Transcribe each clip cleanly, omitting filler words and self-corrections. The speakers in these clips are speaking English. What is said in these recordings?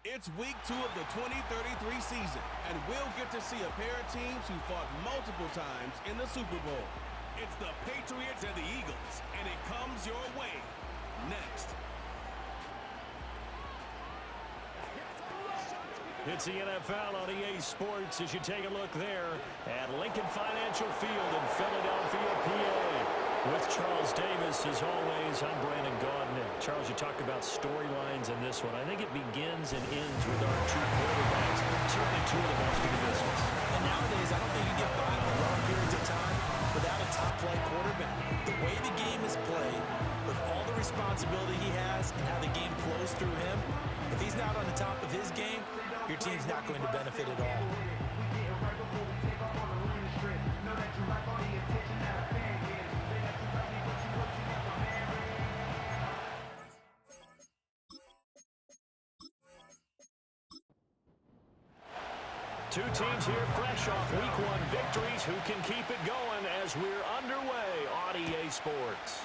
It's week 2 of the 2033 season, and we'll get to see a pair of teams who fought multiple times in the Super Bowl. It's the Patriots and the Eagles, and it comes your way next. It's the NFL on EA Sports as you take a look there at Lincoln Financial Field in Philadelphia, PA. With Charles Davis, as always, I'm Brandon Gaudin. Charles, you talked about storylines in this one. I think it begins and ends with our two quarterbacks. Certainly two of the best in the business. And nowadays, I don't think you get by for long periods of time without a top-flight quarterback. The way the game is played, with all the responsibility he has and how the game flows through him, if he's not on the top of his game, your team's not going to benefit at all. Two teams here fresh off Week 1 victories. Who can keep it going as we're underway on EA Sports?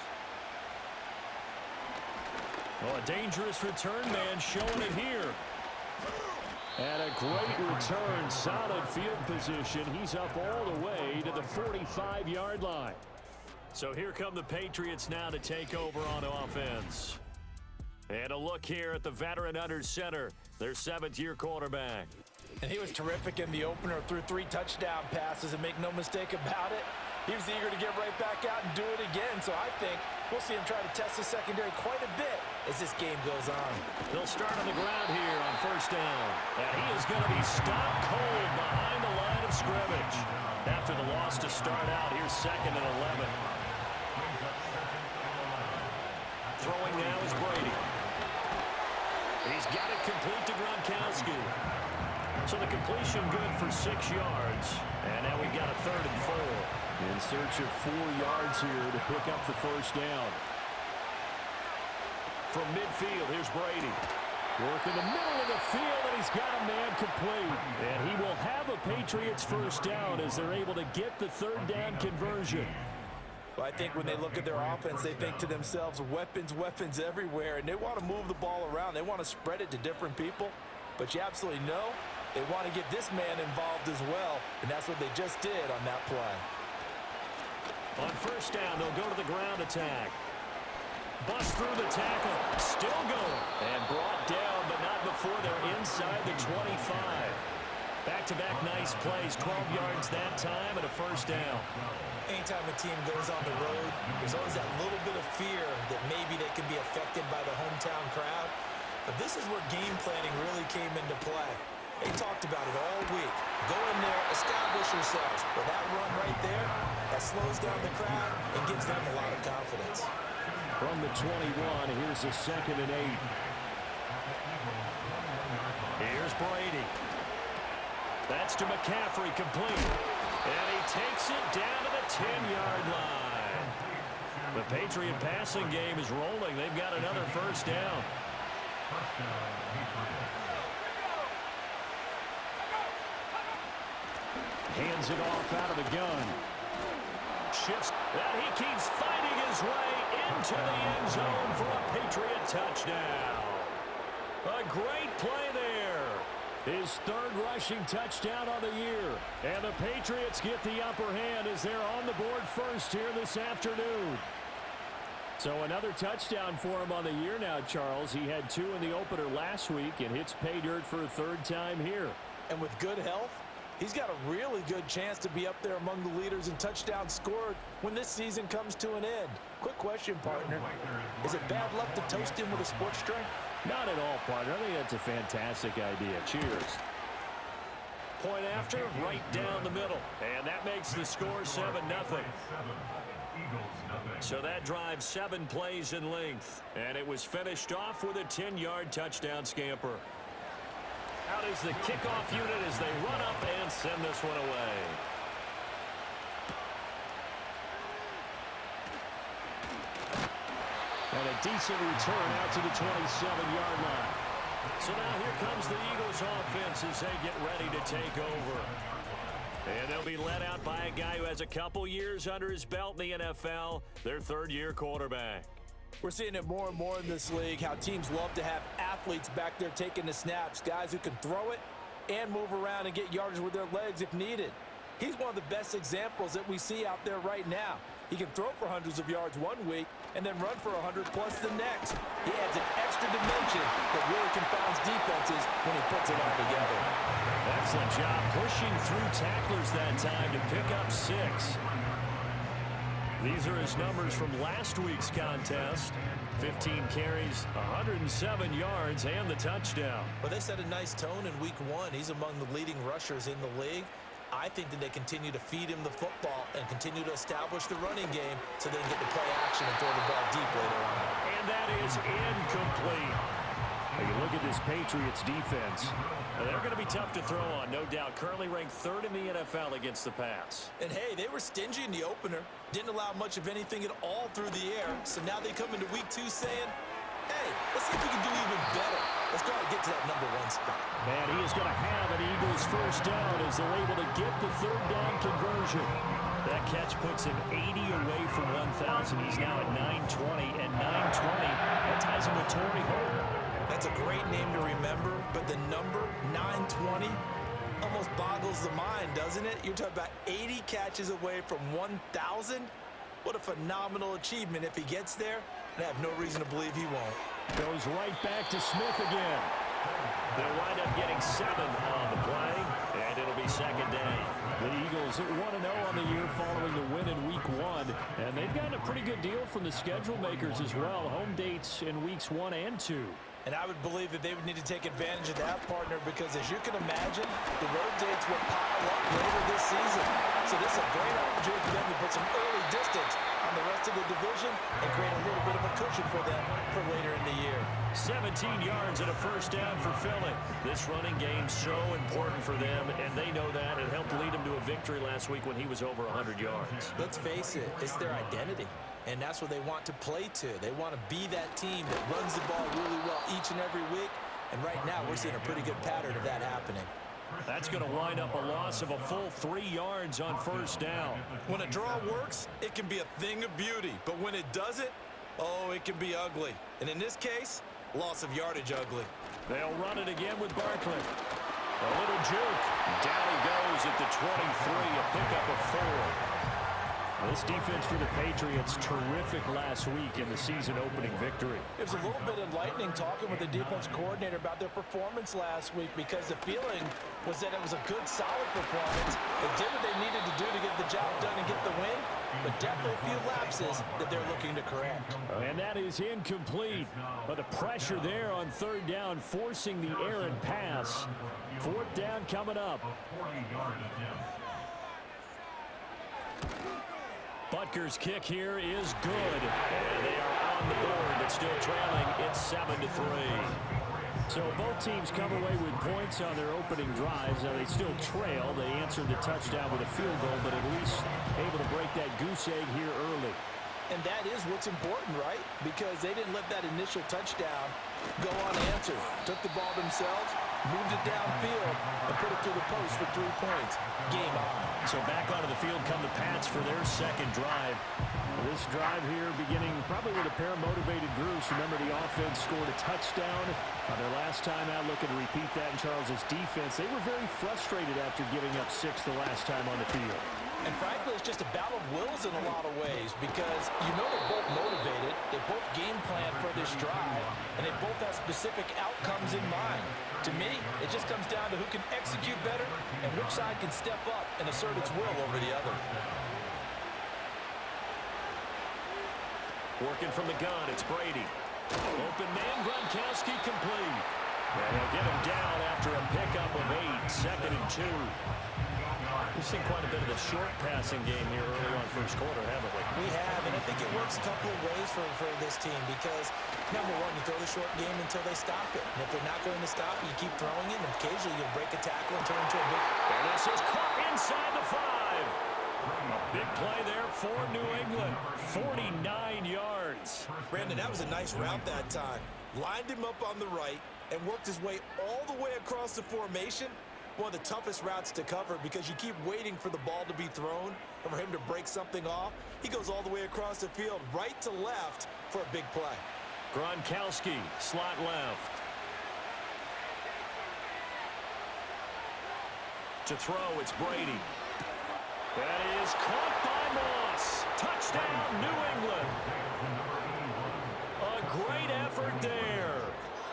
Well, a dangerous return man showing it here. And a great return, solid field position. He's up all the way to the 45-yard line. So here come the Patriots now to take over on offense. And a look here at the veteran under center, their 7th-year quarterback. And he was terrific in the opener, threw 3 touchdown passes, and make no mistake about it, he was eager to get right back out and do it again. So I think we'll see him try to test the secondary quite a bit as this game goes on. They'll start on the ground here on first down. And he is going to be stopped cold behind the line of scrimmage. After the loss to start out, here's 2nd and 11. Throwing now is Brady. He's got it complete to Gronkowski. So the completion good for 6 yards. And now we've got a 3rd and 4. In search of 4 yards here to pick up the first down. From midfield, here's Brady. Work in the middle of the field, and he's got a man complete. And he will have a Patriots first down as they're able to get the 3rd down conversion. Well, I think when they look at their offense, they think to themselves, weapons, weapons everywhere, and they want to move the ball around. They want to spread it to different people. But you absolutely know they want to get this man involved as well, and that's what they just did on that play. On first down, they'll go to the ground attack. Bust through the tackle, still going, and brought down, but not before they're inside the 25. Back-to-back nice plays, 12 yards that time, and a first down. Anytime a team goes on the road, there's always that little bit of fear that maybe they can be affected by the hometown crowd. But this is where game planning really came into play. They talked about it all week. Go in there, establish yourselves. With that run right there, that slows down the crowd and gives them a lot of confidence. From the 21, here's a 2nd and 8. Here's Brady. That's to McCaffrey, complete. And he takes it down to the 10-yard line. The Patriot passing game is rolling. They've got another first down. Hands it off out of the gun. Shifts. And he keeps fighting his way into the end zone for a Patriot touchdown. A great play there. His 3rd rushing touchdown on the year. And the Patriots get the upper hand as they're on the board first here this afternoon. So another touchdown for him on the year now, Charles. He had 2 in the opener last week and hits pay dirt for a 3rd time here. And with good health, he's got a really good chance to be up there among the leaders in touchdowns scored when this season comes to an end. Quick question, partner. Is it bad luck to toast him with a sports drink? Not at all, partner. I think that's a fantastic idea. Cheers. Point after, right down the middle. And that makes the score 7-0. So that drives 7 plays in length. And it was finished off with a 10-yard touchdown scamper. Out is the kickoff unit as they run up and send this one away. And a decent return out to the 27-yard line. So now here comes the Eagles offense as they get ready to take over. And they'll be led out by a guy who has a couple years under his belt in the NFL, their 3rd-year quarterback. We're seeing it more and more in this league, how teams love to have athletes athletes back there taking the snaps, guys who can throw it and move around and get yardage with their legs if needed. He's one of the best examples that we see out there right now. He can throw for hundreds of yards one week and then run for 100-plus the next. He adds an extra dimension that really confounds defenses when he puts it all together. Excellent job pushing through tacklers that time to pick up 6. These are his numbers from last week's contest. 15 carries, 107 yards, and the touchdown. Well, they set a nice tone in week 1. He's among the leading rushers in the league. I think that they continue to feed him the football and continue to establish the running game so they can get the play action and throw the ball deep later on. And that is incomplete. Now you look at this Patriots defense. They're going to be tough to throw on, no doubt. Currently ranked 3rd in the NFL against the pass. And, hey, they were stingy in the opener. Didn't allow much of anything at all through the air. So now they come into week 2 saying, hey, let's see if we can do even better. Let's try to get to that number 1 spot. And he is going to have an Eagles first down as they're able to get the 3rd down conversion. That catch puts him 80 away from 1,000. He's now at 920, and 920, that ties him with Torrey Holt. That's a great name to remember, but the number 920 almost boggles the mind, doesn't it? You're talking about 80 catches away from 1,000. What a phenomenal achievement if he gets there, and I have no reason to believe he won't. Goes right back to Smith again. They'll wind up getting 7 on the play, and it'll be 2nd down. The Eagles 1-0 on the year following the win in week 1, and they've gotten a pretty good deal from the schedule makers as well. Home dates in weeks 1 and 2. And I would believe that they would need to take advantage of that, partner, because as you can imagine, the road dates will pile up later this season. So this is a great opportunity for them to put some early distance on the rest of the division and create a little bit of a cushion for them for later in the year. 17 yards and a first down for Philly. This running game so important for them, and they know that. It helped lead them to a victory last week when he was over 100 yards. Let's face it, it's their identity. And that's what they want to play to. They want to be that team that runs the ball really well each and every week. And right now, we're seeing a pretty good pattern of that happening. That's going to wind up a loss of a full 3 yards on first down. When a draw works, it can be a thing of beauty. But when it doesn't, oh, it can be ugly. And in this case, loss of yardage ugly. They'll run it again with Barkley. A little juke. Down he goes at the 23, a pickup of 4. This defense for the Patriots, terrific last week in the season-opening victory. It was a little bit enlightening talking with the defense coordinator about their performance last week because the feeling was that it was a good, solid performance. They did what they needed to do to get the job done and get the win, but definitely a few lapses that they're looking to correct. And that is incomplete. But the pressure there on 3rd down, forcing the errant pass. 4th down coming up. Butker's kick here is good. And they are on the board, but still trailing. It's 7-3. So both teams come away with points on their opening drives. Now they still trail. They answered the touchdown with a field goal, but at least able to break that goose egg here early. And that is what's important, right? Because they didn't let that initial touchdown go unanswered. Took the ball themselves, moved it downfield, and put it through the post for 3 points. Game on. So back onto the field come the Pats for their 2nd drive. This drive here beginning probably with a pair of motivated groups. Remember, the offense scored a touchdown on their last time out. Looking to repeat that in Charles's defense. They were very frustrated after giving up 6 the last time on the field. And frankly, it's just a battle of wills in a lot of ways because you know they're both motivated, they both game plan for this drive, and they both have specific outcomes in mind. To me, it just comes down to who can execute better and which side can step up and assert its will over the other. Working from the gun, it's Brady. Open man, Gronkowski complete. And they'll get him down after a pickup of 8, 2nd and 2. We've seen quite a bit of the short passing game here early on first quarter, haven't we? We have, and I think it works a couple of ways for this team because, number one, you throw the short game until they stop it. And if they're not going to stop it, you keep throwing it, and occasionally you'll break a tackle and turn into a big... And this is caught inside the 5. A big play there for New England. 49 yards. Brandon, that was a nice route that time. Lined him up on the right and worked his way all the way across the formation. One of the toughest routes to cover because you keep waiting for the ball to be thrown or for him to break something off. He goes all the way across the field, right to left, for a big play. Gronkowski, slot left. To throw, it's Brady. That is caught by Moss. Touchdown, New England. A great effort there.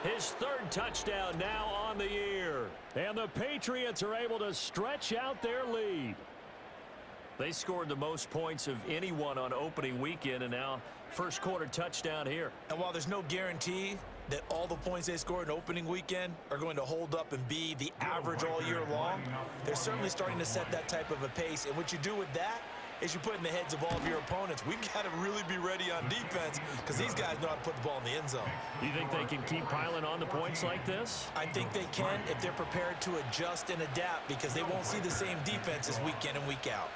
His third touchdown now on the year. And the Patriots are able to stretch out their lead. They scored the most points of anyone on opening weekend, and now first quarter touchdown here. And while there's no guarantee that all the points they scored in opening weekend are going to hold up and be the average all year long, they're certainly starting to set that type of a pace. And what you do with that is you put in the heads of all of your opponents, we've got to really be ready on defense because these guys know how to put the ball in the end zone. You think they can keep piling on the points like this? I think they can if they're prepared to adjust and adapt, because they won't see the same defenses week in and week out.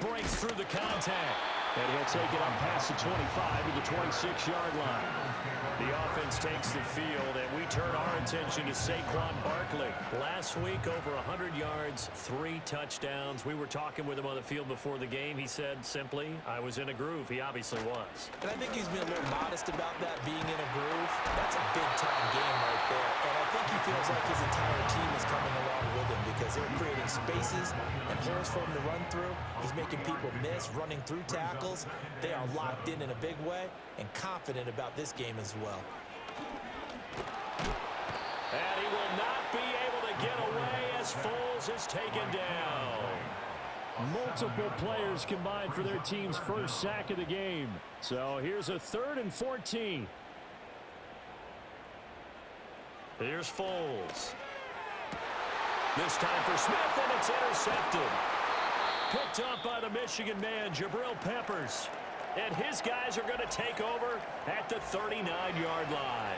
Breaks through the contact. And he'll take it up past the 25 to the 26-yard line. The offense takes the field, and we turn our attention to Saquon Barkley. Last week, over 100 yards, 3 touchdowns. We were talking with him on the field before the game. He said simply, I was in a groove. He obviously was. And I think he's been a little modest about that, being in a groove. That's a big-time game right there. And I think he feels like his entire team is coming along with him because they're creating spaces and holes for him to run through. He's making people miss, running through tackles. They are locked in a big way and confident about this game as well. And he will not be able to get away as Foles is taken down. Multiple players combined for their team's first sack of the game. So here's a 3rd and 14. Here's Foles. This time for Smith, and it's intercepted. Picked up by the Michigan man, Jabril Peppers. And his guys are going to take over at the 39-yard line.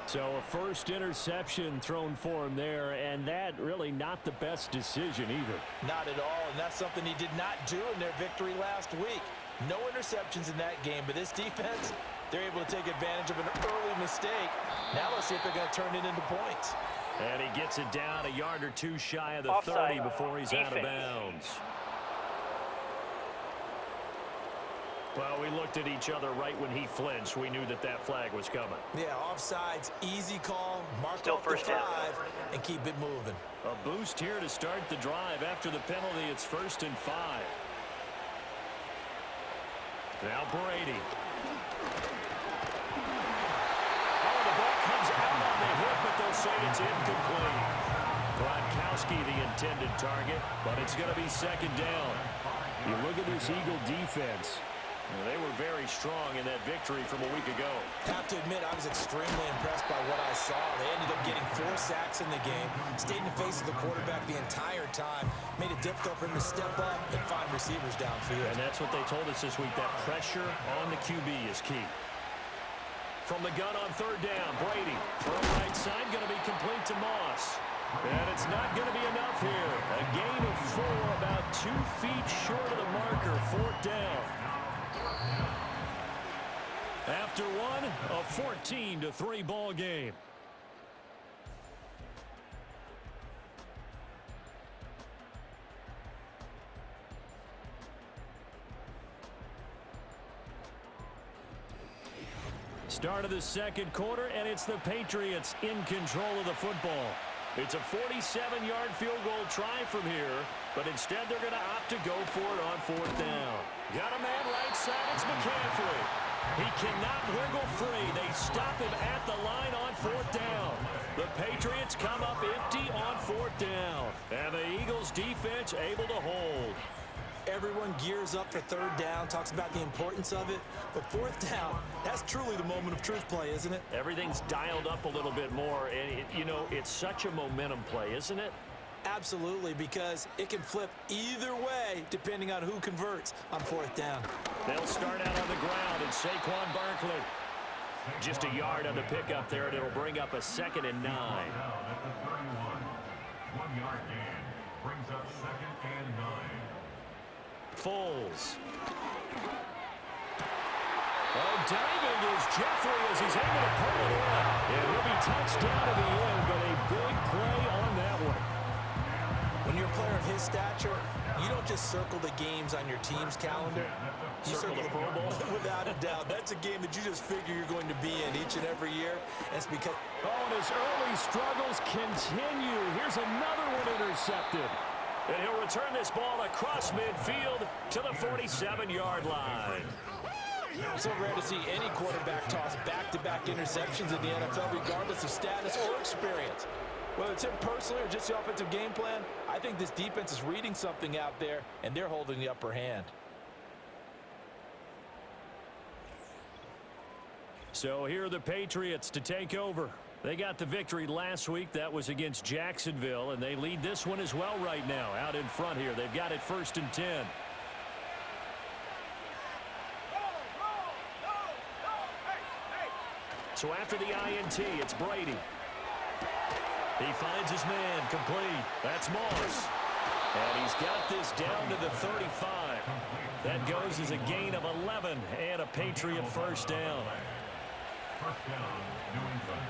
So a first interception thrown for him there, and that really not the best decision either. Not at all, and that's something he did not do in their victory last week. No interceptions in that game, but this defense, they're able to take advantage of an early mistake. Now let's see if they're going to turn it into points. And he gets it down a yard or two shy of the 30 before he's out of bounds. Well, we looked at each other right when he flinched. We knew that that flag was coming. Yeah, offsides, easy call, mark off the 5, and keep it moving. A boost here to start the drive. After the penalty, it's 1st and 5. Now Brady. Oh, the ball comes out on the hip, but they'll say it's incomplete. Gronkowski, the intended target, but it's going to be 2nd down. You look at this Eagle defense. They were very strong in that victory from a week ago. Have to admit, I was extremely impressed by what I saw. They ended up getting 4 sacks in the game, stayed in the face of the quarterback the entire time, made it difficult for him to step up and find receivers downfield. And that's what they told us this week, that pressure on the QB is key. From the gun on 3rd down, Brady, throw right side, going to be complete to Moss. And it's not going to be enough here. A gain of 4, about 2 feet short of the marker, 4th down. After one, a 14-3 ball game. Start of the 2nd quarter, and it's the Patriots in control of the football. It's a 47-yard field goal try from here, but instead they're going to opt to go for it on 4th down. Got a man right side, it's McCaffrey. He cannot wiggle free. They stop him at the line on 4th down. The Patriots come up empty on 4th down. And the Eagles defense able to hold. Everyone gears up for 3rd down, talks about the importance of it. But 4th down, that's truly the moment of truth play, isn't it? Everything's dialed up a little bit more. And, it's such a momentum play, isn't it? Absolutely, because it can flip either way depending on who converts on 4th down. They'll start out on the ground, and Saquon Barkley. Just a yard on the pickup there, and it'll bring up a 2nd and 9. 1-yard gain brings up 2nd and 9. Foles. Oh, diving is Jeffrey as he's able to pull it in. And he'll be touched down to the end, but a big play on that one. When you're a player of his stature, you don't just circle the games on your team's calendar. You circle the Pro Bowl. Without a doubt. That's a game that you just figure you're going to be in each and and every year, and it's because... Oh, and his early struggles continue. Here's another one intercepted. And he'll return this ball across midfield to the 47-yard line. So rare to see any quarterback toss back-to-back interceptions in the NFL, regardless of status or experience. Whether it's him personally or just the offensive game plan, I think this defense is reading something out there, and they're holding the upper hand. So here are the Patriots to take over. They got the victory last week. That was against Jacksonville, and they lead this one as well right now. Out in front here, they've got it 1st and 10. So after the INT, it's Brady. He finds his man, complete. That's Moss. And he's got this down to the 35. That goes as a gain of 11 and a Patriot first down. First down, New England.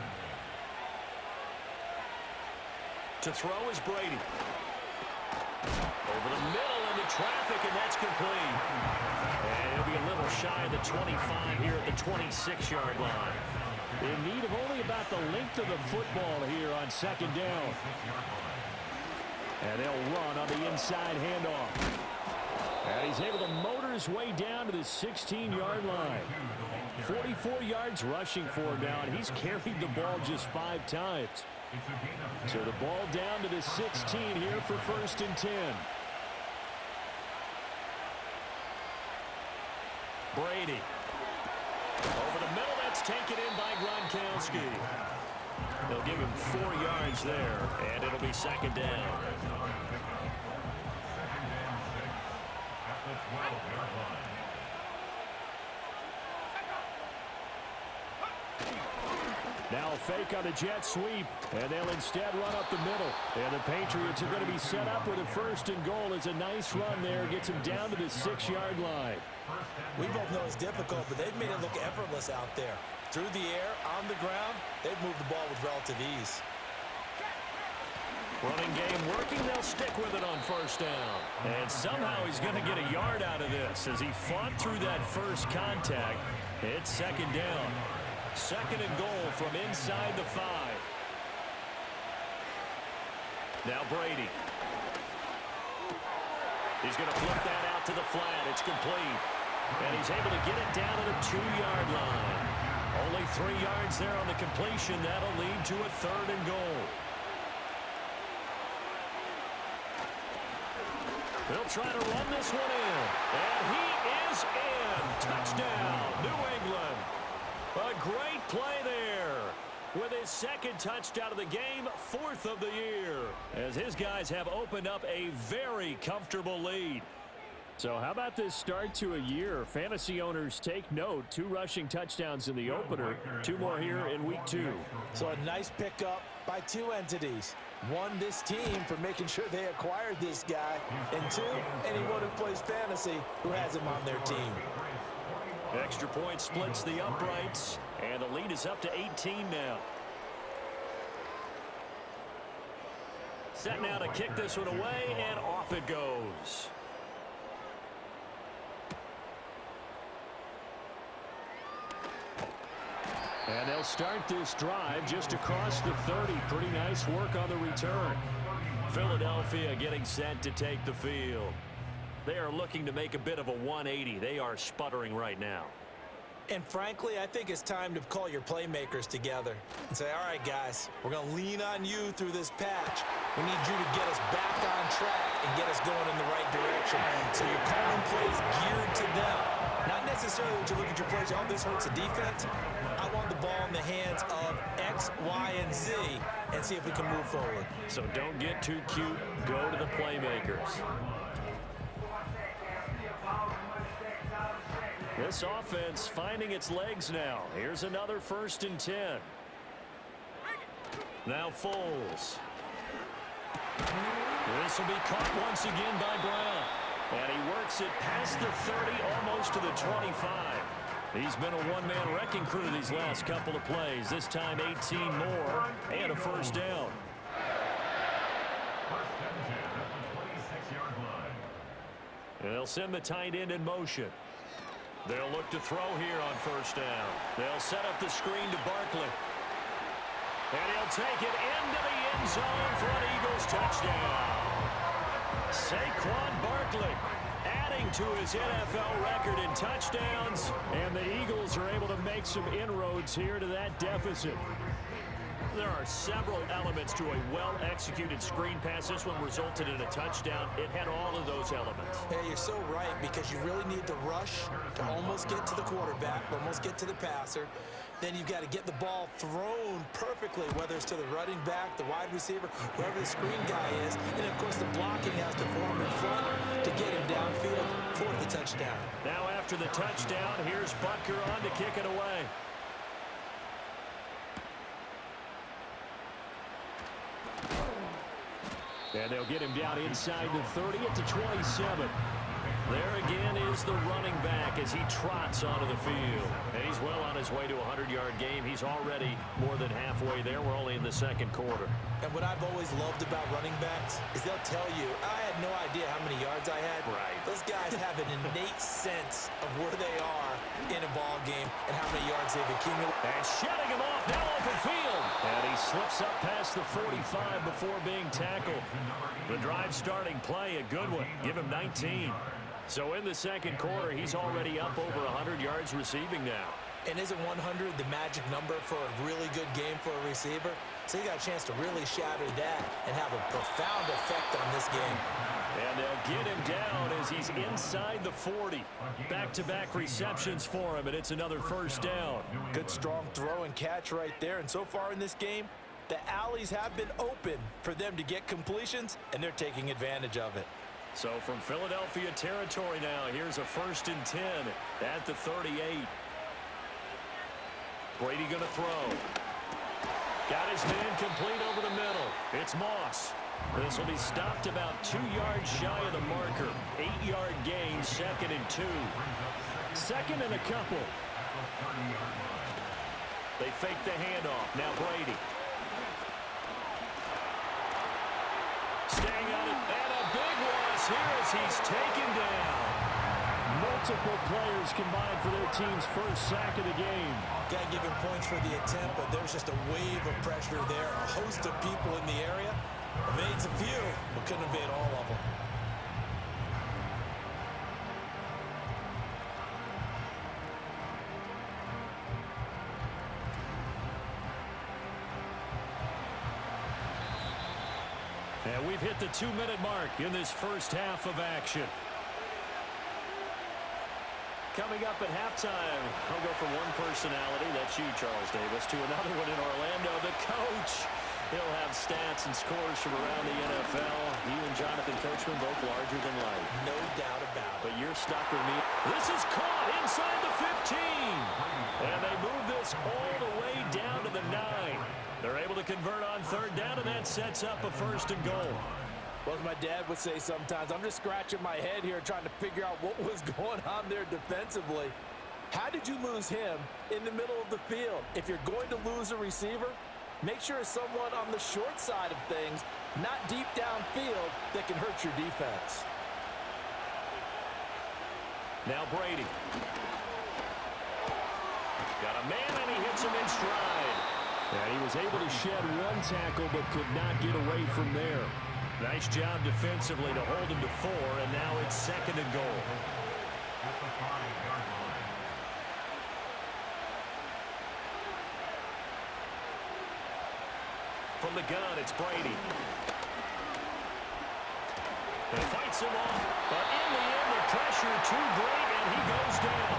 To throw is Brady. Over the middle into traffic, and that's complete. And he'll be a little shy of the 25 here at the 26-yard line. In need of only about the length of the football here on 2nd down. And they'll run on the inside handoff. And he's able to motor his way down to the 16-yard line. 44 yards rushing for him now, and he's carried the ball just 5 times. So the ball down to the 16 here for 1st and 10. Brady. Over the middle, that's taken in by Gronkowski. They'll give him 4 yards there, and it'll be 2nd down. Now a fake on the jet sweep, and they'll instead run up the middle. And the Patriots are going to be set up with a 1st and goal. It's a nice run there. Gets him down to the 6-yard line. We both know it's difficult, but they've made it look effortless out there. Through the air, on the ground, they've moved the ball with relative ease. Running game working. They'll stick with it on 1st down. And somehow he's going to get a yard out of this as he fought through that first contact. It's 2nd down. 2nd and goal from inside the 5. Now Brady. He's going to flip that out to the flat. It's complete. And he's able to get it down to the 2-yard line. Only 3 yards there on the completion. That'll lead to a 3rd and goal. They'll try to run this one in. And he is in. Touchdown, New England. A great play there. With his 2nd touchdown of the game, 4th of the year. As his guys have opened up a very comfortable lead. So how about this start to a year? Fantasy owners take note. 2 rushing touchdowns in the opener. 2 more here in week 2. So a nice pickup by 2 entities. 1, this team for making sure they acquired this guy. And 2, anyone who plays fantasy who has him on their team. Extra point splits the uprights, and the lead is up to 18 now. Set now to kick this one away, and off it goes. And they'll start this drive just across the 30. Pretty nice work on the return. Philadelphia getting set to take the field. They are looking to make a bit of a 180. They are sputtering right now. And frankly, I think it's time to call your playmakers together and say, all right, guys, we're going to lean on you through this patch. We need you to get us back on track and get us going in the right direction. So you're calling plays geared to them. Not necessarily that you look at your plays, oh, this hurts the defense. I want the ball in the hands of X, Y, and Z and see if we can move forward. So don't get too cute. Go to the playmakers. This offense finding its legs now. Here's another 1st and 10. Now Foles. This will be caught once again by Brown. And he works it past the 30, almost to the 25. He's been a one-man wrecking crew these last couple of plays. This time 18 more and a 1st down. And they'll send the tight end in motion. They'll look to throw here on first down. They'll set up the screen to Barkley. And he'll take it into the end zone for an Eagles touchdown. Saquon Barkley adding to his NFL record in touchdowns. And the Eagles are able to make some inroads here to that deficit. There are several elements to a well-executed screen pass. This one resulted in a touchdown. It had all of those elements. Yeah, you're so right, because you really need the rush to almost get to the quarterback, almost get to the passer. Then you've got to get the ball thrown perfectly, whether it's to the running back, the wide receiver, whoever the screen guy is. And, of course, the blocking has to form in front to get him downfield for the touchdown. Now after the touchdown, here's Butker on to kick it away. And they'll get him down inside the 30 at the 27. There again is the running back as he trots onto the field. And he's well on his way to a 100-yard game. He's already more than halfway there. We're only in the second quarter. And what I've always loved about running backs is they'll tell you, I had no idea how many yards I had. Right. Those guys have an innate sense of where they are in a ball game and how many yards they've accumulated. And shutting him off now open field. And he slips up past the 45 before being tackled. The drive starting play, a good one. Give him 19. So in the second quarter, he's already up over 100 yards receiving now. And isn't 100 the magic number for a really good game for a receiver? So he got a chance to really shatter that and have a profound effect on this game. And they'll get him down as he's inside the 40. Back-to-back receptions for him, and it's another first down. Good strong throw and catch right there. And so far in this game, the alleys have been open for them to get completions, and they're taking advantage of it. So from Philadelphia territory now, here's a 1st and 10 at the 38. Brady going to throw. Got his man complete over the middle. It's Moss. This will be stopped about 2 yards shy of the marker. 8-yard gain, 2nd and 2. 2nd and a couple. They fake the handoff. Now Brady. Staying on it. And a big loss here as he's taken down. Multiple players combined for their team's first sack of the game. Got to give him points for the attempt, but there's just a wave of pressure there. A host of people in the area. Evades a few, but couldn't evade all of them. And we've hit the 2-minute mark in this first half of action. Coming up at halftime, I'll go from one personality, that's you, Charles Davis, to another one in Orlando, the coach. He'll have stats and scores from around the NFL. You and Jonathan Coachman both larger than life. No doubt about it. But you're stuck with me. This is caught inside the 15. And they move this all the way down to the 9. They're able to convert on 3rd down, and that sets up a 1st and goal. Well, as my dad would say sometimes, I'm just scratching my head here trying to figure out what was going on there defensively. How did you lose him in the middle of the field? If you're going to lose a receiver, make sure it's someone on the short side of things, not deep downfield, that can hurt your defense. Now Brady. Got a man, and he hits him in stride. And he was able to shed one tackle but could not get away from there. Nice job defensively to hold him to 4, and now it's 2nd and goal. At the 5-yard line. From the gun, it's Brady. He fights him off, but in the end, the pressure too great, and he goes down.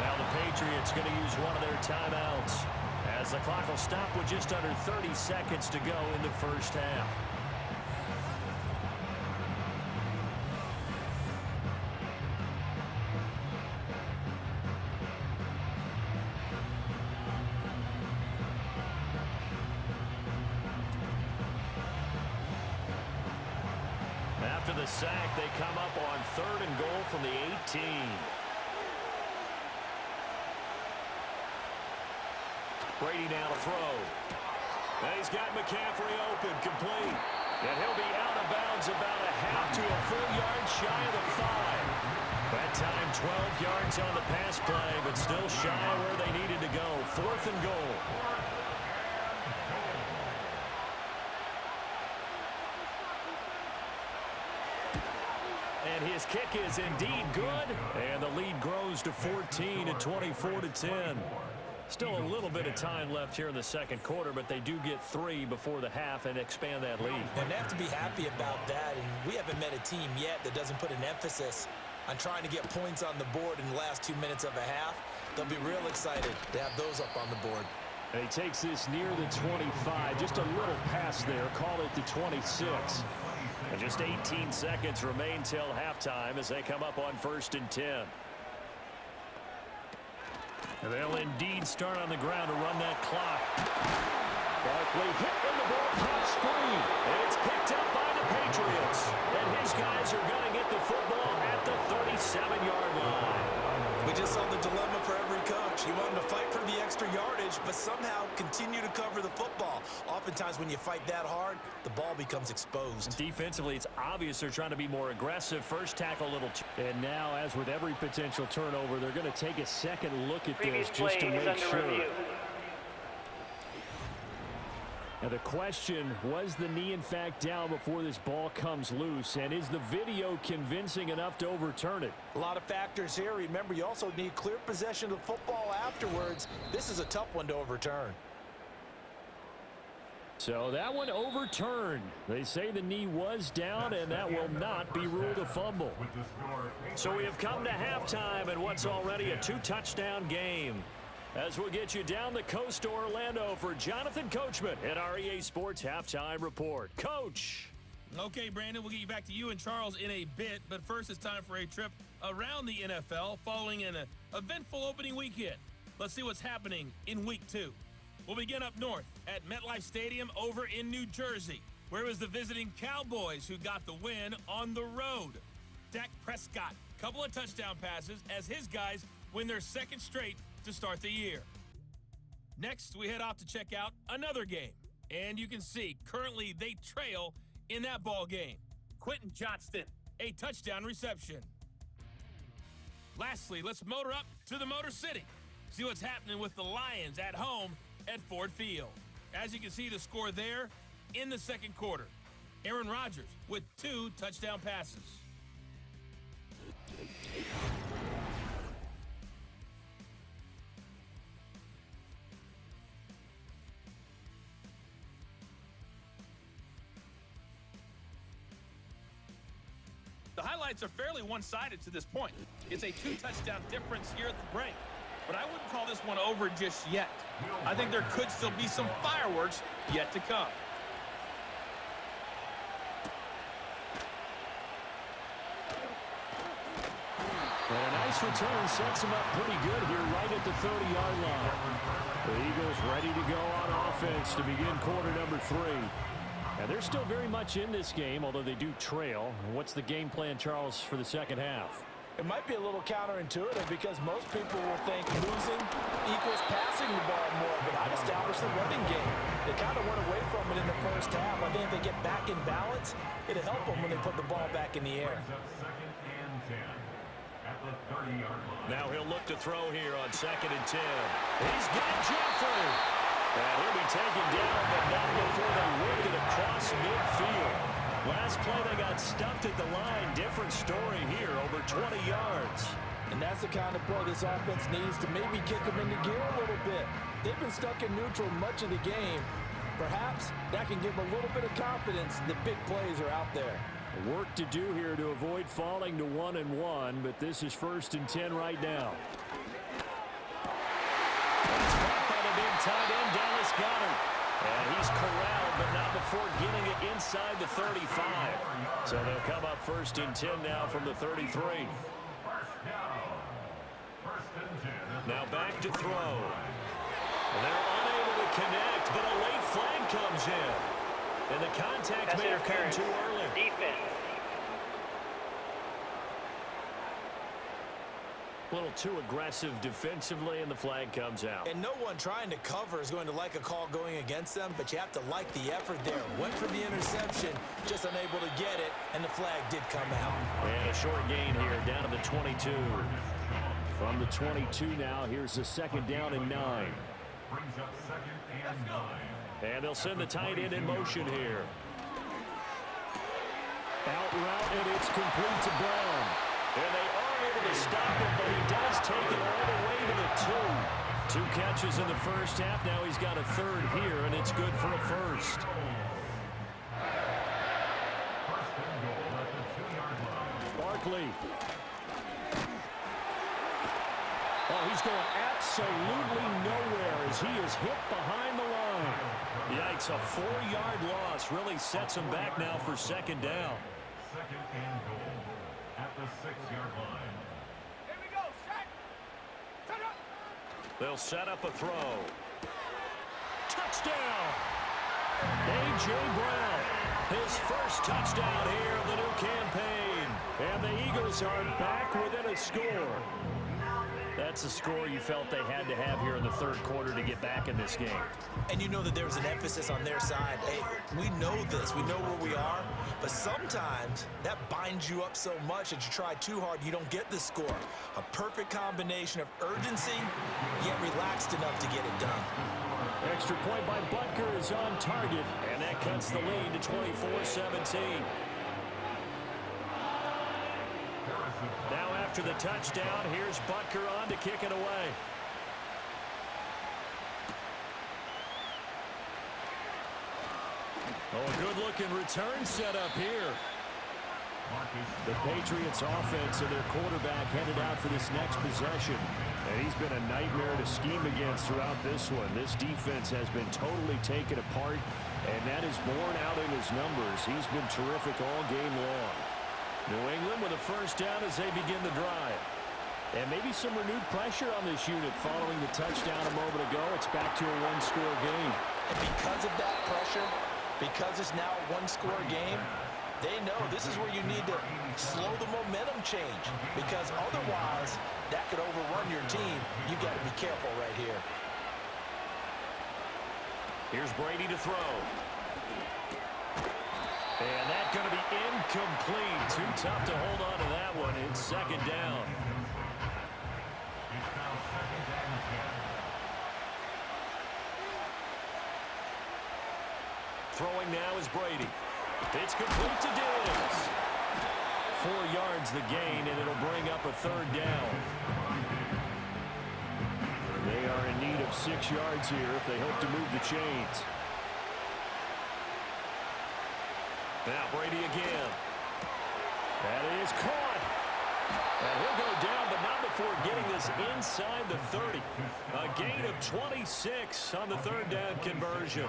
Now the Patriots going to use one of their timeouts, as the clock will stop with just under 30 seconds to go in the first half. After the sack, they come up on 3rd and goal from the 18. Brady now to throw. And he's got McCaffrey open, complete. And he'll be out of bounds about a half to a full yard shy of the 5. That time 12 yards on the pass play, but still shy of where they needed to go. 4th and goal. And his kick is indeed good. And the lead grows to 14 at 24-10. Still a little bit of time left here in the second quarter, but they do get 3 before the half and expand that lead. And they have to be happy about that. And we haven't met a team yet that doesn't put an emphasis on trying to get points on the board in the last 2 minutes of a half. They'll be real excited to have those up on the board. And he takes this near the 25. Just a little pass there. Call it the 26. And just 18 seconds remain till halftime as they come up on 1st and 10. And they'll indeed start on the ground to run that clock. Barkley hit and the ball pops free. And it's picked up by the Patriots. And his guys are going to get the football at the 37-yard line. We just saw the dilemma for every coach. You want them to fight for the extra yardage, but somehow continue to cover the football. Oftentimes when you fight that hard, the ball becomes exposed. Defensively, it's obvious they're trying to be more aggressive. First tackle, little. And now, as with every potential turnover, they're going to take a second look at this just to make sure. Now the question, was the knee in fact down before this ball comes loose? And is the video convincing enough to overturn it? A lot of factors here. Remember, you also need clear possession of the football afterwards. This is a tough one to overturn. So that one overturned. They say the knee was down, and that will not be ruled a fumble. So we have come to halftime and what's already a 2-touchdown game. As we'll get you down the coast to Orlando for Jonathan Coachman at our EA Sports Halftime Report. Coach. Okay, Brandon, we'll get you back to you and Charles in a bit, but first it's time for a trip around the NFL following an eventful opening weekend. Let's see what's happening in Week 2. We'll begin up north at MetLife Stadium over in New Jersey, where it was the visiting Cowboys who got the win on the road. Dak Prescott, couple of touchdown passes as his guys win their second straight to start the year. Next, we head off to check out another game. And you can see, currently they trail in that ball game. Quentin Johnston, a touchdown reception. Lastly, let's motor up to the Motor City. See what's happening with the Lions at home at Ford Field. As you can see, the score there in the second quarter. Aaron Rodgers with 2 touchdown passes. The highlights are fairly one-sided to this point. It's a 2-touchdown difference here at the break. But I wouldn't call this one over just yet. I think there could still be some fireworks yet to come. And a nice return sets him up pretty good here right at the 30-yard line. The Eagles ready to go on offense to begin quarter number 3. And they're still very much in this game, although they do trail. What's the game plan, Charles, for the second half? It might be a little counterintuitive because most people will think losing equals passing the ball more, but I'd establish the running game. They kind of went away from it in the first half. I think if they get back in balance, it'll help them when they put the ball back in the air. Now he'll look to throw here on 2nd and 10. He's got Jeffrey. And he'll be taken down, but not before they work it across midfield. Last play, they got stuffed at the line. Different story here, over 20 yards. And that's the kind of play this offense needs to maybe kick them into gear a little bit. They've been stuck in neutral much of the game. Perhaps that can give them a little bit of confidence that big plays are out there. Work to do here to avoid falling to 1-1, but this is 1st and 10 right now. Tight end Dallas Goedert. And he's corralled, but not before getting it inside the 35. So they'll come up 1st and 10 now from the 33. Now back to throw. And they're unable to connect, but a late flag comes in. And the contact may have come too early. Defense. A little too aggressive defensively, and the flag comes out. And no one trying to cover is going to like a call going against them, but you have to like the effort there. Went for the interception, just unable to get it, and the flag did come out. And a short gain here, down to the 22. From the 22 now, here's the 2nd down and 9. Brings up 2nd and 9. And they'll send the tight end in motion here. Out route, and it's complete to Brown. And they are able to stop him, but he does take it all the way to the 2. 2 catches in the first half. Now he's got a 3rd here, and it's good for a 1st. First and goal at the 2-yard line. Barkley. Oh, he's going absolutely nowhere as he is hit behind the line. Yikes, a 4-yard loss really sets him back now for 2nd down. 2nd and goal at the 6-yard line. Here we go, set up. They'll set up a throw. Touchdown! A.J. Brown, his first touchdown here of the new campaign. And the Eagles are back within a score. That's a score you felt they had to have here in the 3rd quarter to get back in this game. And you know that there was an emphasis on their side. Hey, we know this. We know where we are. But sometimes that binds you up so much that you try too hard, you don't get the score. A perfect combination of urgency, yet relaxed enough to get it done. Extra point by Butker is on target, and that cuts the lead to 24-17. Now after the touchdown, here's Butker on to kick it away. Oh, a good-looking return set up here. The Patriots offense and their quarterback headed out for this next possession. And he's been a nightmare to scheme against throughout this one. This defense has been totally taken apart, and that is borne out in his numbers. He's been terrific all game long. New England with a 1st down as they begin the drive. And maybe some renewed pressure on this unit following the touchdown a moment ago. It's back to a 1-score game. And because of that pressure, because it's now a 1-score game, they know this is where you need to slow the momentum change, because otherwise that could overrun your team. You've got to be careful right here. Here's Brady to throw. And that's going to be incomplete. Too tough to hold on to that one. It's 2nd down. It's now 2nd and 10. Throwing now is Brady. It's complete to Diggs. 4 yards the gain, and it'll bring up a 3rd down. They are in need of 6 yards here if they hope to move the chains. Now Brady again. That is caught. And he'll go down, but not before getting this inside the 30. A gain of 26 on the 3rd down conversion.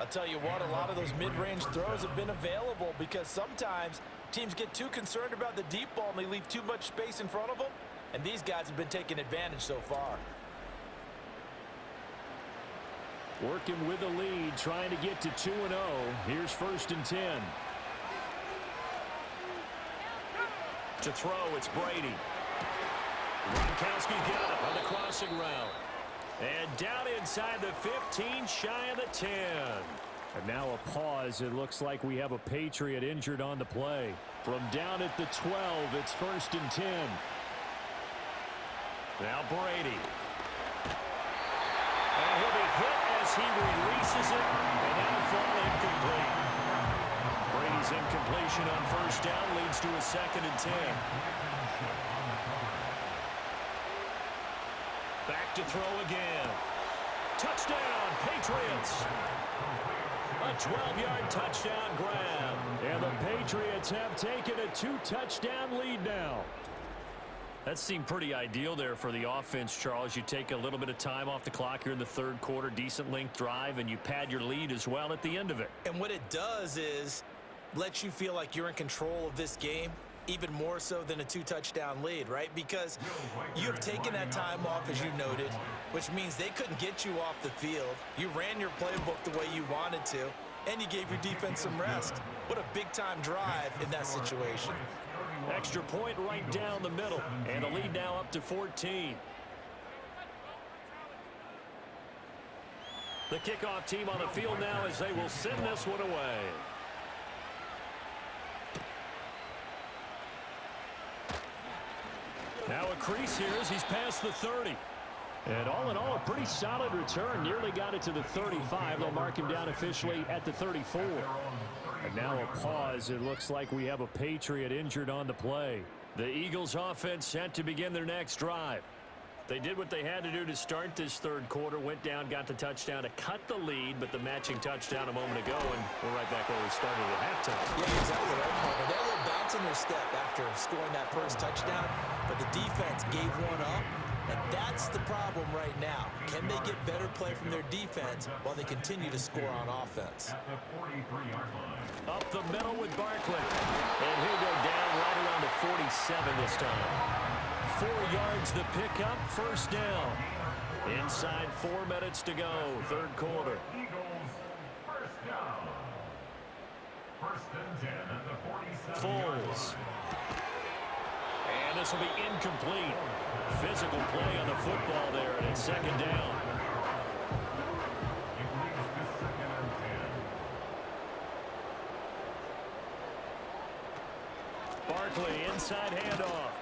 I'll tell you what, a lot of those mid-range throws have been available because sometimes teams get too concerned about the deep ball and they leave too much space in front of them, and these guys have been taking advantage so far. Working with a lead, trying to get to 2-0. Here's 1st and 10. To throw, it's Brady. Gronkowski got it on the crossing route. And down inside the 15, shy of the 10. And now a pause. It looks like we have a Patriot injured on the play. From down at the 12, it's 1st and 10. Now Brady. And he'll be hit as he releases it, and that'll fall incomplete. Brady's incompletion on 1st down leads to a 2nd and 10. Back to throw again. Touchdown, Patriots. A 12-yard touchdown grab. And the Patriots have taken a 2-touchdown lead now. That seemed pretty ideal there for the offense, Charles. You take a little bit of time off the clock here in the 3rd quarter, decent length drive, and you pad your lead as well at the end of it. And what it does is let you feel like you're in control of this game, even more so than a 2-touchdown lead, right? Because you've taken that time off, as you noted, which means they couldn't get you off the field. You ran your playbook the way you wanted to, and you gave your defense some rest. What a big-time drive in that situation. Extra point right down the middle. And the lead now up to 14. The kickoff team on the field now as they will send this one away. Now a crease here as he's past the 30. And all in all, a pretty solid return. Nearly got it to the 35. They'll mark him down officially at the 34. And now a pause. It looks like we have a Patriot injured on the play. The Eagles offense set to begin their next drive. They did what they had to do to start this third quarter. Went down, got the touchdown to cut the lead, but the matching touchdown a moment ago, and we're right back where we started at halftime. Yeah, exactly right, partner. They're a little bounce in their step after scoring that first touchdown, but the defense gave one up, and that's the problem right now. Can they get better play from their defense while they continue to score on offense? At the 43-yard line. Up the middle with Barkley. And he'll go down right around the 47 this time. 4 yards the pickup, first down. Inside 4 minutes to go, third quarter. Eagles, first down. First and 10 at the 47. Foles. And this will be incomplete. Physical play on the football there, and it's second down. It leads to second and 10. Barkley, inside handoff.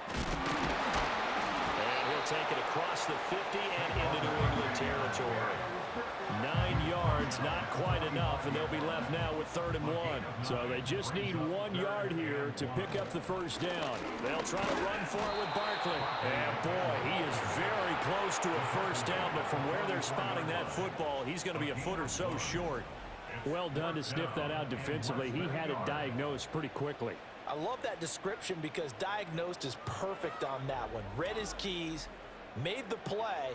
And he'll take it across the 50 and into New England territory. 9 yards, not quite enough, and they'll be left now with 3rd and 1. So they just need 1 yard here to pick up the first down. They'll try to run for it with Barkley. And boy, he is very close to a first down, but from where they're spotting that football, he's going to be a foot or so short. Well done to sniff that out defensively. He had it diagnosed pretty quickly. I love that description because diagnosed is perfect on that one. Read his keys, made the play,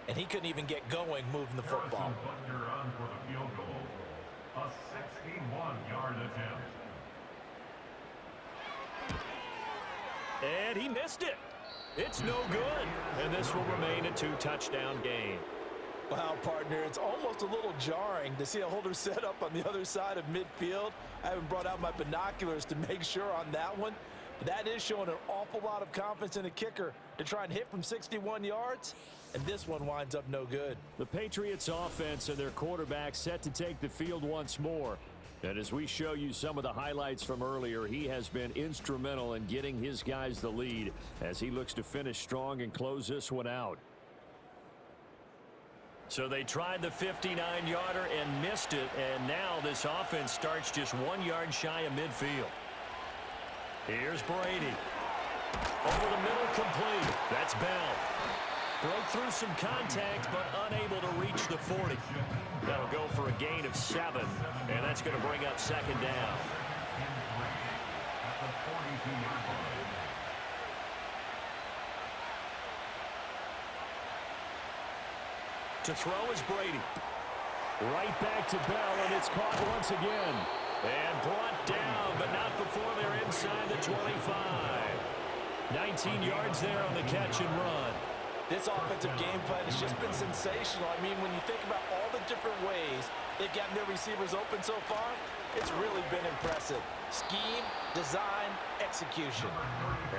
and he couldn't even get going moving the football. Harrison Butker on for the field goal. A 61-yard attempt. And he missed it. It's no good. And this will remain a 2-touchdown game. Wow, partner, it's almost a little jarring to see a holder set up on the other side of midfield. I haven't brought out my binoculars to make sure on that one. But that is showing an awful lot of confidence in a kicker to try and hit from 61 yards. And this one winds up no good. The Patriots offense and their quarterback set to take the field once more. And as we show you some of the highlights from earlier, he has been instrumental in getting his guys the lead as he looks to finish strong and close this one out. So they tried the 59-yarder and missed it, and now this offense starts just 1 yard shy of midfield. Here's Brady. Over the middle, complete. That's Bell. Broke through some contact, but unable to reach the 40. That'll go for a gain of 7, and that's going to bring up second down. At the 42-yard line. To throw is Brady. Right back to Bell, and it's caught once again. And brought down, but not before they're inside the 25. 19 yards there on the catch and run. This offensive game plan has just been sensational. I mean, when you think about all the different ways they've gotten their receivers open so far, it's really been impressive. Scheme, design, execution.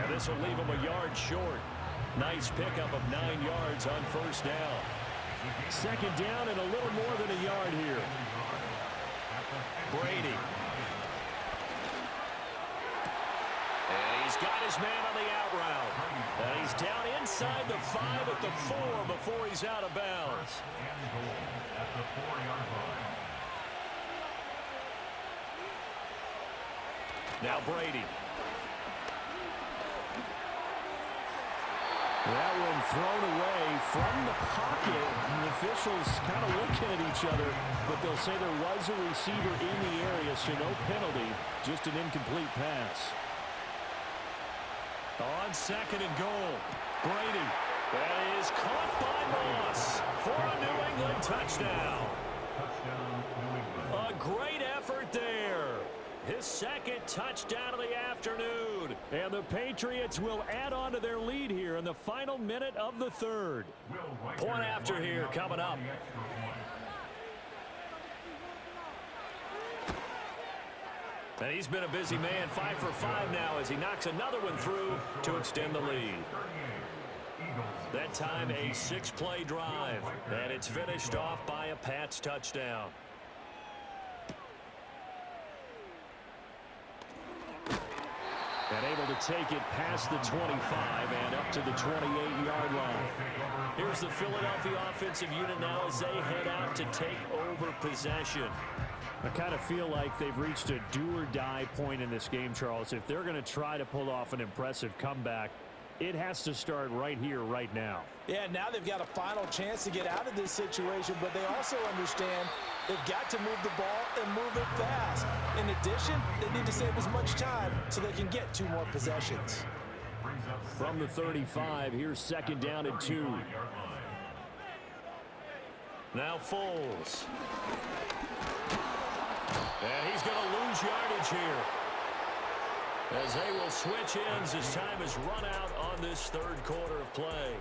And this will leave them a yard short. Nice pickup of 9 yards on first down. Second down and a little more than a yard here. Brady. And he's got his man on the out route. And he's down inside the 5 at the 4 before he's out of bounds. And goal at the 4-yard line. Now Brady. That one thrown away from the pocket. And the officials kind of looking at each other, but they'll say there was a receiver in the area, so no penalty, just an incomplete pass. On second and goal, Brady. That is caught by Moss for a New England touchdown. Touchdown, New England. A great effort there. His second touchdown of the afternoon. And the Patriots will add on to their lead here in the final minute of the third. Point after here coming up. The extra point. And he's been a busy man, 5 for 5 now as he knocks another one through to extend the lead. That time a 6-play drive, and it's finished off by a Pats touchdown. And able to take it past the 25 and up to the 28-yard line. Here's the Philadelphia offensive unit now as they head out to take over possession. I kind of feel like they've reached a do-or-die point in this game, Charles. If they're going to try to pull off an impressive comeback, it has to start right here, right now. Yeah, now they've got a final chance to get out of this situation, but they also understand they've got to move the ball and move it fast. In addition, they need to save as much time so they can get 2 more possessions. From the 35, here's 2nd down and 2. Now Foles. And he's going to lose yardage here, as they will switch ends as time has run out on this 3rd quarter of play.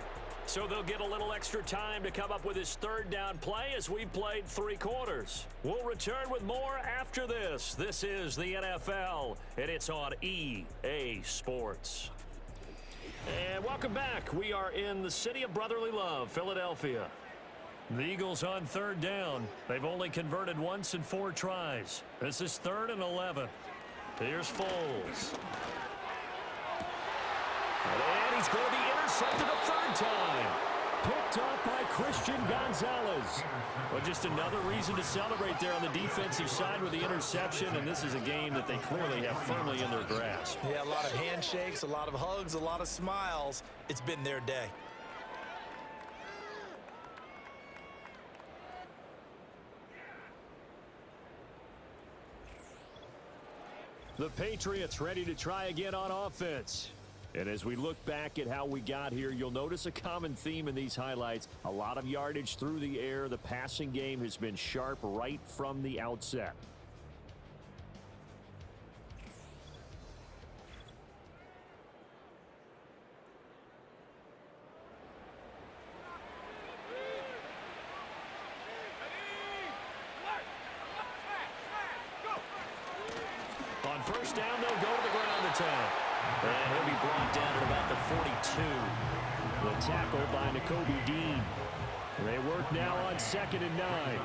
So they'll get a little extra time to come up with his 3rd down play as we've played 3 quarters. We'll return with more after this. This is the NFL, and it's on EA Sports. And welcome back. We are in the city of brotherly love, Philadelphia. The Eagles on 3rd down. They've only converted once in 4 tries. This is 3rd and 11. Here's Foles. And he's going to be intercepted a 3rd time. Picked off by Christian Gonzalez. Well, just another reason to celebrate there on the defensive side with the interception, and this is a game that they clearly have firmly in their grasp. Yeah, a lot of handshakes, a lot of hugs, a lot of smiles. It's been their day. The Patriots ready to try again on offense. And as we look back at how we got here, you'll notice a common theme in these highlights. A lot of yardage through the air. The passing game has been sharp right from the outset. On 1st down, they'll go to the ground attack. And he'll be brought down at about the 42. The tackle by Nakobe Dean. They work now on 2nd and 9.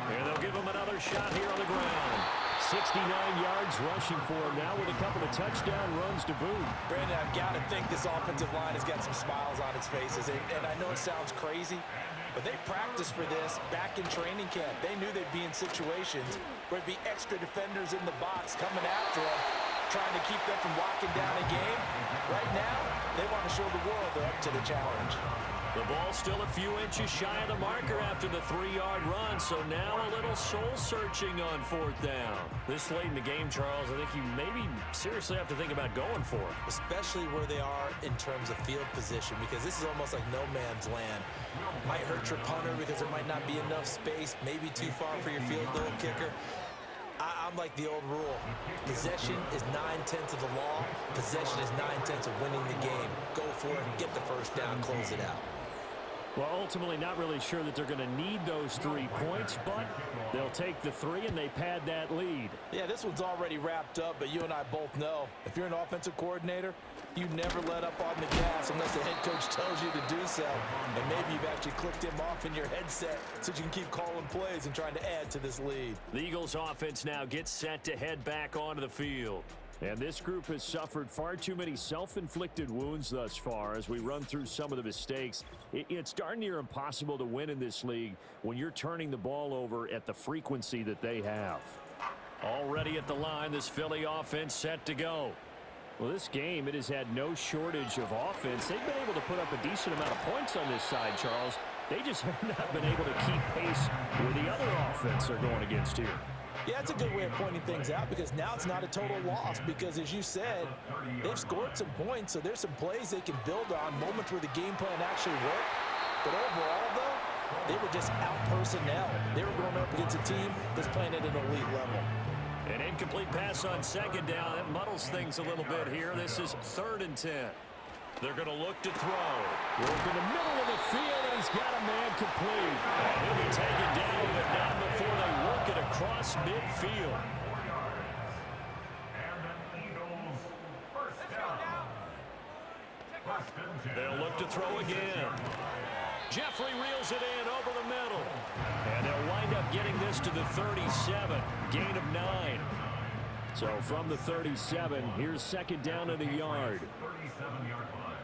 And they'll give him another shot here on the ground. 69 yards rushing for him now with a couple of touchdown runs to boot. Brandon, I've got to think this offensive line has got some smiles on its faces. And I know it sounds crazy, but they practiced for this back in training camp. They knew they'd be in situations where it'd be extra defenders in the box coming after them, trying to keep them from locking down a game. Right now, they want to show the world they're up to the challenge. The ball still a few inches shy of the marker after the 3-yard run, so now a little soul-searching on 4th down. This late in the game, Charles, I think you maybe seriously have to think about going for it. Especially where they are in terms of field position, because this is almost like no man's land. Might hurt your punter because there might not be enough space, maybe too far for your field goal kicker. I'm like the old rule. Possession is 9/10 of the law. Possession is 9/10 of winning the game. Go for it, get the 1st down, close it out. Well, ultimately not really sure that they're going to need those 3 points, but they'll take the 3 and they pad that lead. Yeah, this one's already wrapped up, but you and I both know if you're an offensive coordinator, you never let up on the gas unless the head coach tells you to do so. And maybe you've actually clicked him off in your headset so you can keep calling plays and trying to add to this lead. The Eagles offense now gets set to head back onto the field. And this group has suffered far too many self-inflicted wounds thus far as we run through some of the mistakes. It's darn near impossible to win in this league when you're turning the ball over at the frequency that they have. Already at the line, this Philly offense set to go. Well, this game, it has had no shortage of offense. They've been able to put up a decent amount of points on this side, Charles. They just have not been able to keep pace with the other offense they're going against here. Yeah, it's a good way of pointing things out because now it's not a total loss because, as you said, they've scored some points, so there's some plays they can build on, moments where the game plan actually worked. But overall, though, they were just out-personnel. They were going up against a team that's playing at an elite level. An incomplete pass on 2nd down. That muddles things a little bit here. This is 3rd and 10. They're going to look to throw. Work in the middle of the field, and he's got a man complete. And he'll be taken down, but not before they work it across midfield. They'll look to throw again. Jeffrey reels it in over the middle. And they'll wind up getting this to the 37. Gain of 9. So from the 37, here's second down in the yard. 37-yard line.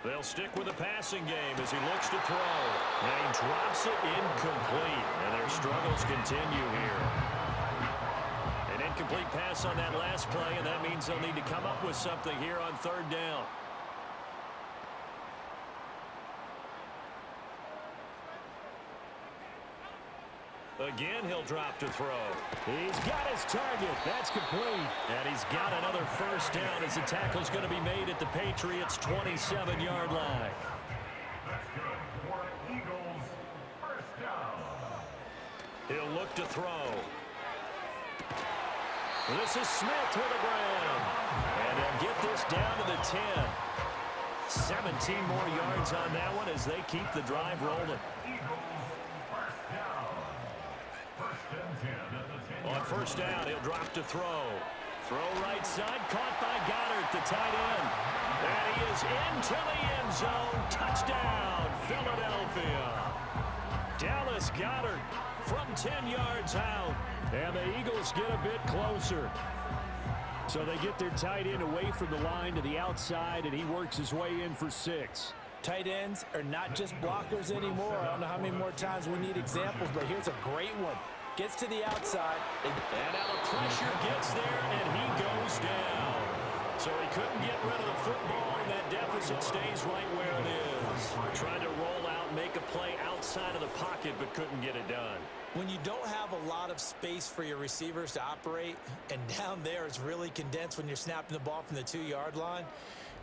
They'll stick with the passing game as he looks to throw. And he drops it incomplete. And their struggles continue here. An incomplete pass on that last play, and that means they'll need to come up with something here on third down. Again, he'll drop to throw. He's got his target. That's complete. And he's got another first down as the tackle's going to be made at the Patriots' 27-yard line. That's good for Eagles. First down. He'll look to throw. This is Smith with a grab. And they'll get this down to the 10. 17 more yards on that one as they keep the drive rolling. Eagles. First down. First and 10 at the 10. On first down, he'll drop to throw. Throw right side, caught by Goddard, the tight end. And he is into the end zone. Touchdown, Philadelphia. Dallas Goddard from 10 yards out. And the Eagles get a bit closer. So they get their tight end away from the line to the outside, and he works his way in for 6. Tight ends are not just blockers anymore. I don't know how many more times we need examples, but here's a great one. Gets to the outside. And now the pressure gets there, and he goes down. So he couldn't get rid of the football, and that deficit stays right where it is. Tried to roll out, make a play outside of the pocket, but couldn't get it done. When you don't have a lot of space for your receivers to operate, and down there it's really condensed when you're snapping the ball from the 2-yard line,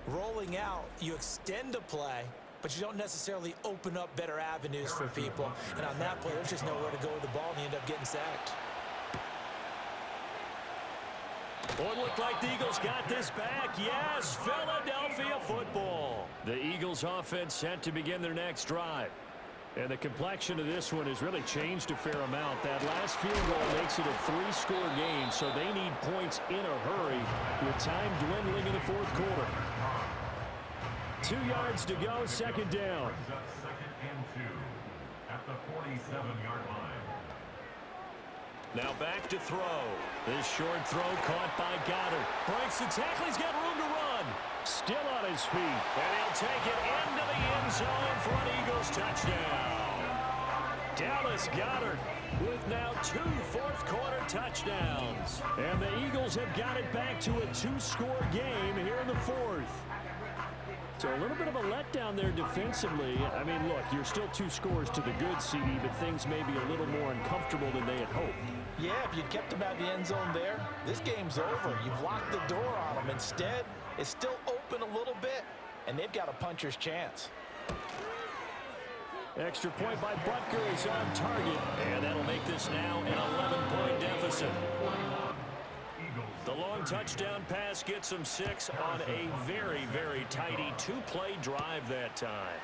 rolling out, you extend a play, but you don't necessarily open up better avenues for people. And on that play, there's just nowhere to go with the ball, and you end up getting sacked. Well, it looked like the Eagles got this back. Yes, Philadelphia football. The Eagles offense set to begin their next drive. And the complexion of this one has really changed a fair amount. That last field goal makes it a 3-score game, so they need points in a hurry with time dwindling in the fourth quarter. 2 yards to go, second down. Second and 2 at the 47-yard line. Now back to throw. This short throw caught by Goddard. Breaks the tackle. He's got room to run. Still on his feet. And he'll take it into the end zone for an Eagles touchdown. Dallas Goddard with now 2 fourth-quarter touchdowns. And the Eagles have got it back to a 2-score game here in the fourth. So a little bit of a letdown there defensively. I mean, look, you're still 2 scores to the good, CD, but things may be a little more uncomfortable than they had hoped. Yeah, if you'd kept them out of the end zone there, this game's over. You've locked the door on them. Instead, it's still open a little bit, and they've got a puncher's chance. Extra point by Butker is on target, and that'll make this now an 11-point deficit. The long touchdown pass gets them 6 on a very, very tidy 2-play drive that time.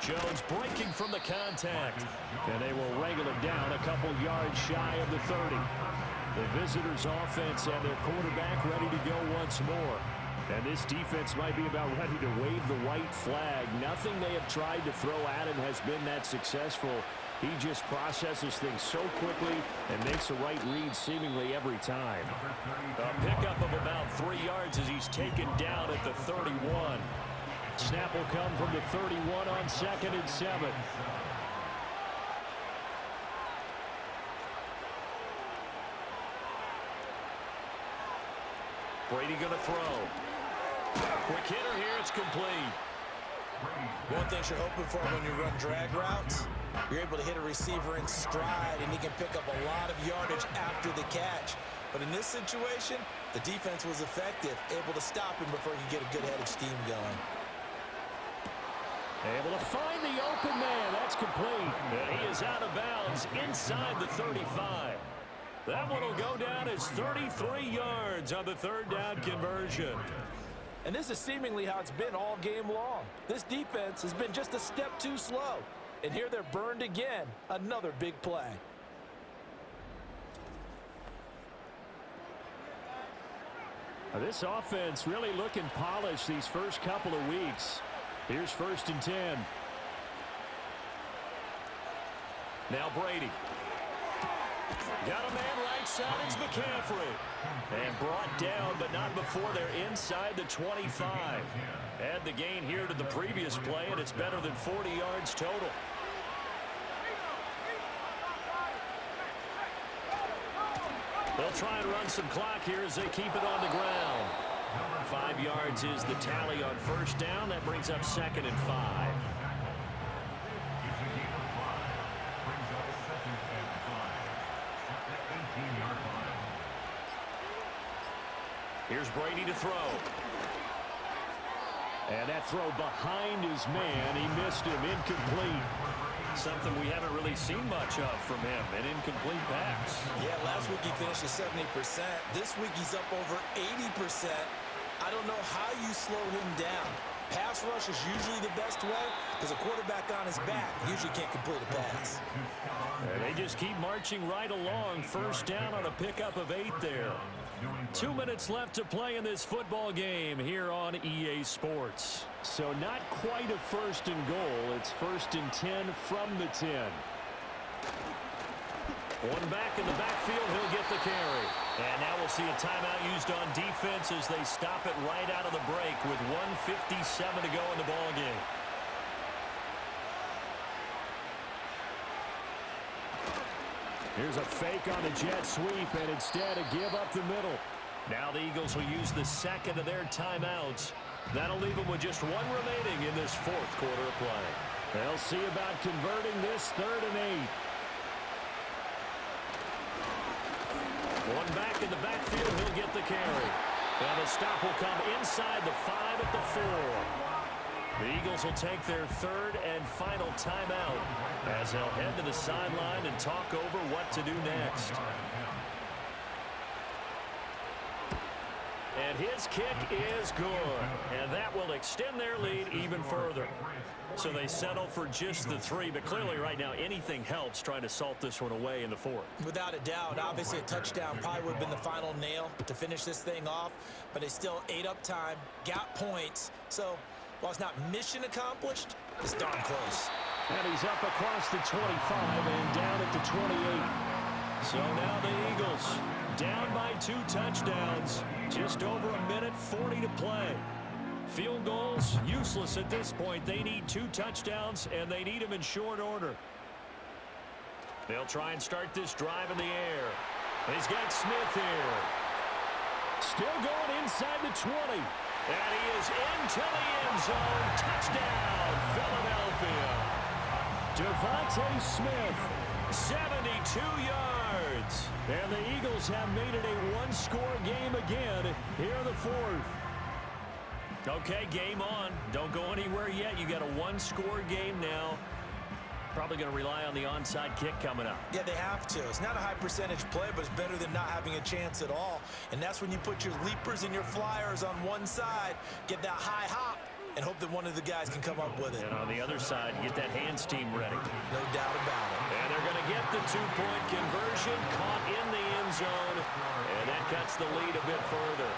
Jones breaking from the contact. And they will wrangle him down a couple yards shy of the 30. The visitors' offense and their quarterback ready to go once more. And this defense might be about ready to wave the white flag. Nothing they have tried to throw at him has been that successful. He just processes things so quickly and makes a right read seemingly every time. A pickup of about 3 yards as he's taken down at the 31. Snap will come from the 31 on 2nd and 7. Brady going to throw. Quick hitter here, it's complete. One thing you're hoping for when you run drag routes, you're able to hit a receiver in stride, and he can pick up a lot of yardage after the catch. But in this situation, the defense was effective, able to stop him before he could get a good head of steam going. Able to find the open man. That's complete. And he is out of bounds inside the 35. That one will go down as 33 yards on the third down conversion. And this is seemingly how it's been all game long. This defense has been just a step too slow. And here they're burned again. Another big play. This offense really looking polished these first couple of weeks. Here's 1st and 10. Now Brady. Got a man right side. It's McCaffrey. And brought down, but not before they're inside the 25. Add the gain here to the previous play, and it's better than 40 yards total. They'll try and run some clock here as they keep it on the ground. 5 yards is the tally on 1st down. That brings up 2nd and 5. Here's Brady to throw. And that throw behind his man. He missed him. Incomplete. Something we haven't really seen much of from him, an incomplete pass. Yeah, last week he finished at 70%. This week he's up over 80%. I don't know how you slow him down. Pass rush is usually the best way because a quarterback on his back usually can't complete a pass. And they just keep marching right along. 1st down on a pickup of 8 there. 2 minutes left to play in this football game here on EA Sports. So not quite a 1st and goal. It's 1st and 10 from the 10. One back in the backfield. He'll get the carry. And now we'll see a timeout used on defense as they stop it right out of the break with 1:57 to go in the ball game. Here's a fake on the jet sweep, and instead a give up the middle. Now the Eagles will use the 2nd of their timeouts. That'll leave them with just 1 remaining in this 4th quarter of play. They'll see about converting this 3rd and 8. One back in the backfield. He'll get the carry. And the stop will come inside the 5 at the 4. The Eagles will take their 3rd and final timeout as they'll head to the sideline and talk over what to do next. And his kick is good. And that will extend their lead even further. So they settle for just the 3, but clearly right now anything helps trying to salt this one away in the 4th. Without a doubt, obviously a touchdown probably would have been the final nail to finish this thing off, but they still ate up time, got points. So while it's not mission accomplished, it's darn close. And he's up across the 25 and down at the 28. So now the Eagles down by 2 touchdowns. Just over 1:40 to play. Field goals, useless at this point. They need 2 touchdowns, and they need them in short order. They'll try and start this drive in the air. He's got Smith here. Still going inside the 20. And he is into the end zone. Touchdown, Philadelphia. Devontae Smith. 72 yards. And the Eagles have made it a 1-score game again here in the 4th. Okay, game on. Don't go anywhere yet. You got a 1-score game now. Probably going to rely on the onside kick coming up. Yeah, they have to. It's not a high percentage play, but it's better than not having a chance at all. And that's when you put your leapers and your flyers on one side, get that high hop, and hope that one of the guys can come up with it. And on the other side, get that hands team ready. No doubt about it. And they're going to get the 2-point conversion, caught in the end zone, and that cuts the lead a bit further.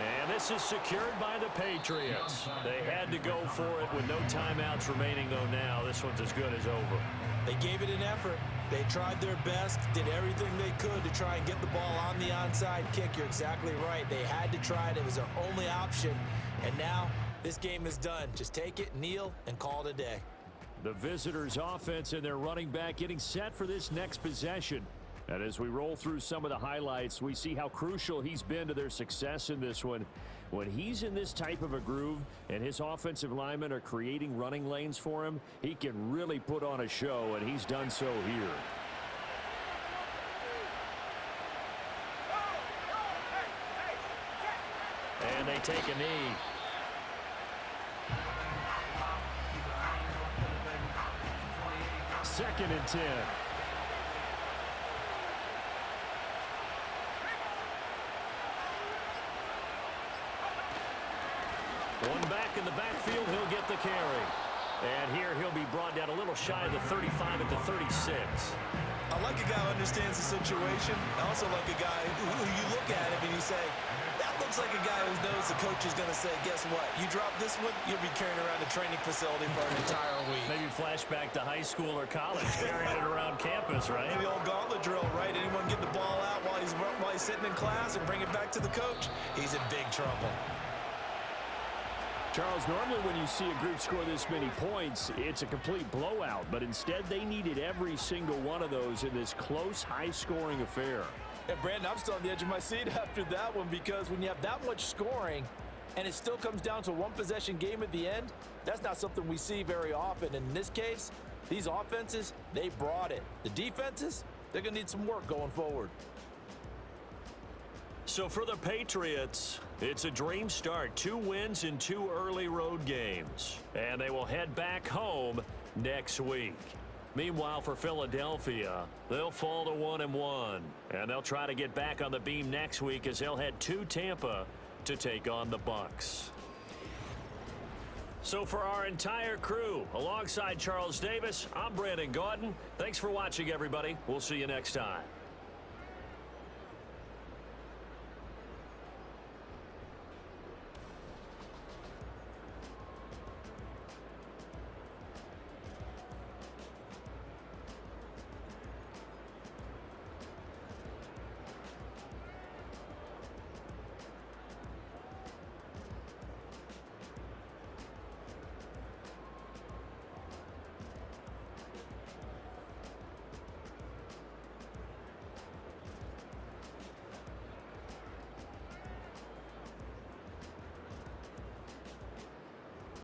And this is secured by the Patriots. They had to go for it with no timeouts remaining, though now this one's as good as over. They gave it an effort. They tried their best, did everything they could to try and get the ball on the onside kick. You're exactly right. They had to try it. It was their only option. And now this game is done. Just take it, kneel, and call it a day. The visitors' offense and their running back getting set for this next possession. And as we roll through some of the highlights, we see how crucial he's been to their success in this one. When he's in this type of a groove and his offensive linemen are creating running lanes for him, he can really put on a show, and he's done so here. And they take a knee. Second and 10. little shy of the 35 at the 36. I like a guy who understands the situation. I also like a guy who you look at him and you say, that looks like a guy who knows the coach is going to say, guess what? You drop this one, you'll be carrying around a training facility for an entire week. Maybe flashback to high school or college, carrying it around campus, right? The old gauntlet drill, right? Anyone get the ball out while he's sitting in class and bring it back to the coach? He's in big trouble. Charles, normally when you see a group score this many points, it's a complete blowout. But instead, they needed every single one of those in this close, high-scoring affair. And, Brandon, I'm still on the edge of my seat after that one because when you have that much scoring and it still comes down to a one-possession game at the end, that's not something we see very often. In this case, these offenses, they brought it. The defenses, they're going to need some work going forward. So for the Patriots, it's a dream start. 2 wins in 2 early road games. And they will head back home next week. Meanwhile, for Philadelphia, they'll fall to 1-1. And they'll try to get back on the beam next week as they'll head to Tampa to take on the Bucs. So for our entire crew, alongside Charles Davis, I'm Brandon Gaudin. Thanks for watching, everybody. We'll see you next time.